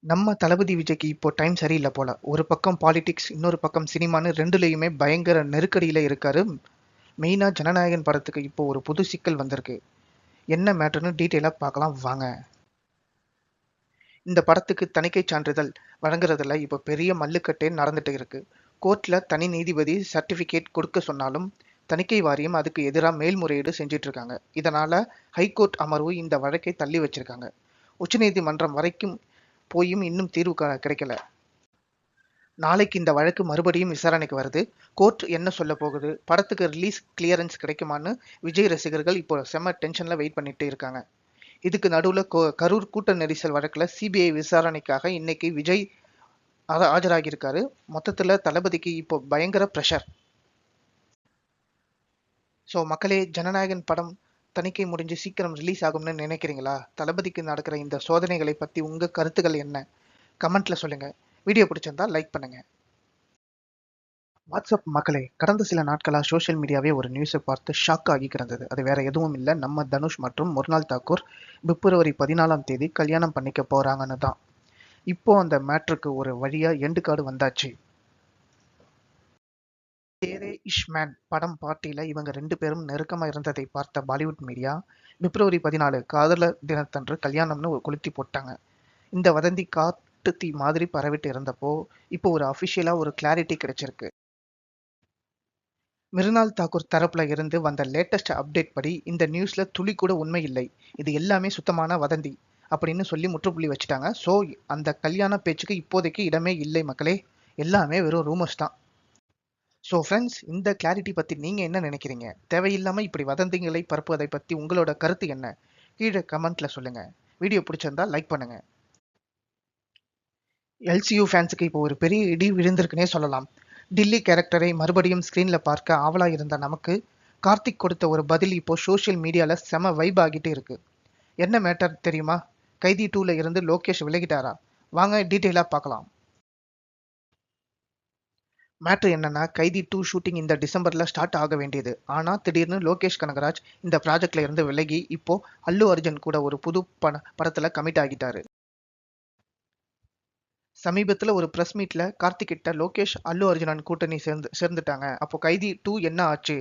நம்ம தளபதி விஜய்க்கு இப்போ டைம் சரியில்ல போல. ஒரு பக்கம் பாலிடிக்ஸ், இன்னொரு பக்கம் சினிமான்னு 2லயுமே பயங்கர நெருக்கடியில இருக்காரு. மெயினா ஜனநாயகன் படத்துக்கு இப்போ ஒரு புது சிக்கல் வந்திருக்கு. என்ன மேட்டர்ன்னு டீட்டெயிலா பார்க்கலாம் வாங்க. இந்த படத்துக்கு தணிக்கை சான்றிதழ் வழங்குறதுல இப்போ பெரிய மல்லுக்கட்டே நடந்துட்டு இருக்கு. கோர்ட்ல தனி நீதிபதி சர்டிபிகேட் கொடுக்க சொன்னாலும் தணிக்கை வாரியம் அதுக்கு எதிரா மேல்முறையீடு செஞ்சிட்டு இருக்காங்க. இதனால ஹைகோர்ட் அமர்வு இந்த வழக்கை தள்ளி வச்சிருக்காங்க. உச்சநீதிமன்றம் வரைக்கும் போயும் இன்னும் தீர்வு கிடைக்கல. நாளைக்கு இந்த வழக்கு மறுபடியும் விசாரணைக்கு வருது. கோர்ட் என்ன சொல்ல போகுது, படத்துக்கு ரிலீஸ் கிளியரன்ஸ் கிடைக்குமான்னு விஜய் ரசிகர்கள் இப்போ செம டென்ஷன்ல வெயிட் பண்ணிட்டு இருக்காங்க. இதுக்கு நடுவுல கரூர் கூட்ட நெரிசல் வழக்குல சிபிஐ விசாரணைக்காக இன்னைக்கு விஜய் ஆஜராகியிருக்காரு. மொத்தத்துல தளபதிக்கு இப்போ பயங்கர பிரஷர். ஸோ மக்களே, ஜனநாயகன் படம் தணிக்கை முடிஞ்சு சீக்கிரம் ரிலீஸ் ஆகும்னு நினைக்கிறீங்களா? தளபதிக்கு நடக்கிற இந்த சோதனைகளை பத்தி உங்க கருத்துக்கள் என்ன? கமெண்ட்ல சொல்லுங்க. வீடியோ பிடிச்சிருந்தா லைக் பண்ணுங்க. வாட்ஸ்அப் மக்களே, கடந்த சில நாட்களா சோஷியல் மீடியாவே ஒரு நியூஸை பார்த்து ஷாக் ஆகி கிடந்தது. அது வேற எதுவும் இல்லை, நம்ம தனுஷ் மற்றும் முர்னால் தாக்கூர் பிப்ரவரி 14ஆம் தேதி கல்யாணம் பண்ணிக்க போறாங்கன்னு தான். இப்போ அந்த மேட்ருக்கு ஒரு வழியா எண்டு கார்டு வந்தாச்சு. தேரே இஷ்மேன் படம் பார்ட்டியில இவங்க 2 பேரும் நெருக்கமா இருந்ததை பார்த்த பாலிவுட் மீடியா பிப்ரவரி 14 காதலர் தினத்தன்று கல்யாணம்னு ஒரு கொளுத்தி போட்டாங்க. இந்த வதந்தி காட்டு தீ மாதிரி பரவிட்டு இருந்தப்போ இப்போ ஒரு அபிஷியலா ஒரு கிளாரிட்டி கிடைச்சிருக்கு. மிருனால் தாக்கூர் தரப்புல இருந்து வந்த லேட்டஸ்ட் அப்டேட் படி இந்த நியூஸ்ல துளி கூட உண்மை இல்லை, இது எல்லாமே சுத்தமான வதந்தி அப்படின்னு சொல்லி முற்றுப்புள்ளி வச்சுட்டாங்க. ஸோ அந்த கல்யாண பேச்சுக்கு இப்போதைக்கு இடமே இல்லை மக்களே, எல்லாமே வெறும் ரூமர்ஸ் தான். ஸோ ஃப்ரெண்ட்ஸ், இந்த கிளாரிட்டி பத்தி நீங்க என்ன நினைக்கிறீங்க? தேவையில்லாம இப்படி வதந்திகளை பரப்புவதை பத்தி உங்களோட கருத்து என்ன? கீழே கமெண்ட்ல சொல்லுங்க. வீடியோ பிடிச்சிருந்தா லைக் பண்ணுங்க. எல்சியூ ஃபேன்ஸுக்கு இப்போ ஒரு பெரிய இடி விழுந்திருக்குன்னே சொல்லலாம். டில்லி கேரக்டரை மறுபடியும் ஸ்க்ரீன்ல பார்க்க ஆவலா இருந்த நமக்கு கார்த்திக் கொடுத்த ஒரு பதில் இப்போ சோஷியல் மீடியால செம வைப் ஆகிட்டு இருக்கு. என்ன மேட்டர் தெரியுமா? கைதி 2ல இருந்து லோகேஷ் விலகிட்டாரா? வாங்க டீட்டெயிலா பார்க்கலாம். மேட்ரு என்னன்னா, கைதி 2 ஷூட்டிங் இந்த டிசம்பர்ல ஸ்டார்ட் ஆக வேண்டியது. ஆனா திடீர்னு லோகேஷ் கனகராஜ் இந்த ப்ராஜெக்ட்ல இருந்து விலகி இப்போ அல்லு அர்ஜுன் கூட ஒரு புது படத்துல கமிட் ஆகிட்டாரு. சமீபத்துல ஒரு பிரஸ் மீட்ல கார்த்திக் கிட்ட லோகேஷ் அல்லு அர்ஜுனன் கூட்டணி சேர்ந்துட்டாங்க, அப்போ கைதி 2 என்ன ஆச்சு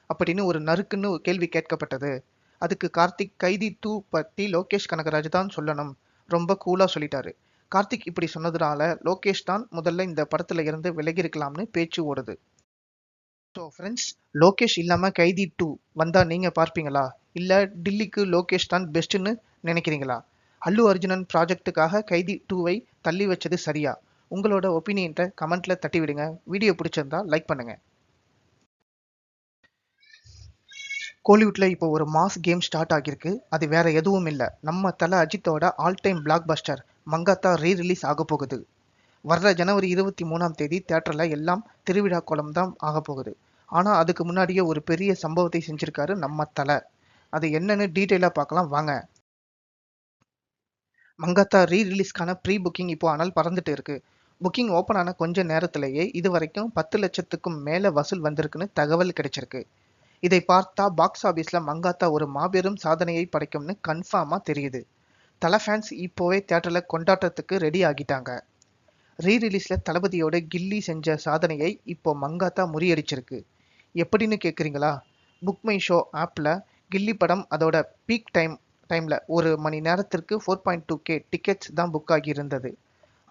அப்படின்னு ஒரு நறுக்குன்னு கேள்வி கேட்கப்பட்டது. அதுக்கு கார்த்திக், கைதி 2 பத்தி லோகேஷ் கனகராஜ் தான் சொல்லணும், ரொம்ப கூலா சொல்லிட்டாரு. கார்த்திக் இப்படி சொன்னதுனால லோகேஷ் தான் முதல்ல இந்த படத்துல இருந்து விலகி இருக்கலாம்னு பேச்சு ஓடுது. ஸோ ஃப்ரெண்ட்ஸ், லோகேஷ் இல்லாம கைதி 2 வந்தா நீங்க பார்ப்பீங்களா? இல்ல டில்லிக்கு லோகேஷ் தான் பெஸ்ட்னு நினைக்கிறீங்களா? அல்லு அர்ஜுனன் ப்ராஜெக்ட்டுக்காக கைதி 2வை தள்ளி வச்சது சரியா? உங்களோட ஒப்பீனியன்ட்ட கமெண்ட்ல தட்டி விடுங்க. வீடியோ பிடிச்சிருந்தா லைக் பண்ணுங்க. கோலிவுட்ல இப்போ ஒரு மாஸ் கேம் ஸ்டார்ட் ஆகியிருக்கு. அது வேற எதுவும் இல்ல, நம்ம தல அஜித்தோட all time block buster Mankatha release ஆக போகுது. வர்ற ஜனவரி 23ஆம் தேதி தியேட்டர்ல எல்லாம் திருவிழா கோலம் தான் ஆக போகுது. ஆனா அதுக்கு முன்னாடியே ஒரு பெரிய சம்பவத்தை செஞ்சிருக்காரு நம்ம தல. அது என்னன்னு டீட்டெயிலா பார்க்கலாம் வாங்க. மங்காத்தா ரிலீஸ்க்கான ப்ரீ புக்கிங் இப்போ அனல் பறந்துட்டு இருக்கு. புக்கிங் ஓபன் ஆன கொஞ்ச நேரத்திலேயே இது வரைக்கும் 10 லட்சத்துக்கும் மேல வசூல் வந்திருக்குன்னு தகவல் கிடைச்சிருக்கு. இதை பார்த்தா பாக்ஸ் ஆபீஸ்ல மங்காத்தா ஒரு மாபெரும் சாதனையை படைக்கும்னு கன்ஃபார்மா தெரியுது. தல ஃபேன்ஸ் இப்போவே தியேட்டர்ல கொண்டாட்டத்துக்கு ரெடி ஆகிட்டாங்க. ரிலீஸ்ல தளபதியோட கில்லி செஞ்ச சாதனையை இப்போ மங்காத்தா முறியடிச்சிருக்கு. எப்படின்னு கேக்குறீங்களா? புக் மை ஷோ ஆப்ல கில்லி படம் அதோட பீக் டைம்ல ஒரு மணி நேரத்திற்கு 4.2K டிக்கெட்ஸ் தான் புக் ஆகி இருந்தது.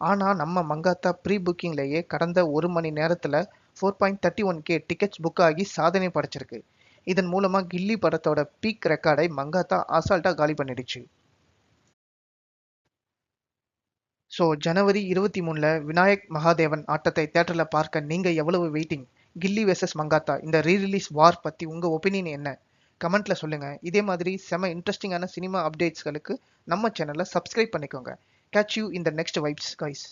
ஆனா நம்ம மங்காத்தா ப்ரீ புக்கிங்லயே கடந்த ஒரு மணி நேரத்துல 4.31K டிக்கெட்ஸ் புக் ஆகி சாதனை படைச்சிருக்கு. இதன் மூலமா கில்லி படத்தோட பீக் ரெக்கார்டை மங்காத்தா அசால்ட்டா காலி பண்ணிடுச்சு. ஸோ ஜனவரி 23ல விநாயக் மகாதேவன் ஆட்டத்தை தியேட்டர்ல பார்க்க நீங்க எவ்வளவு வெயிட்டிங்? கில்லி வெர்சஸ் மங்காத்தா இந்த ரீரிலீஸ் வார் பத்தி உங்க ஒப்பீனியன் என்ன? கமெண்ட்ல சொல்லுங்க. இதே மாதிரி செம இன்ட்ரெஸ்டிங்கான சினிமா அப்டேட்ஸ்களுக்கு நம்ம சேனலை சப்ஸ்கிரைப் பண்ணிக்கோங்க. Catch you in the next vibes guys.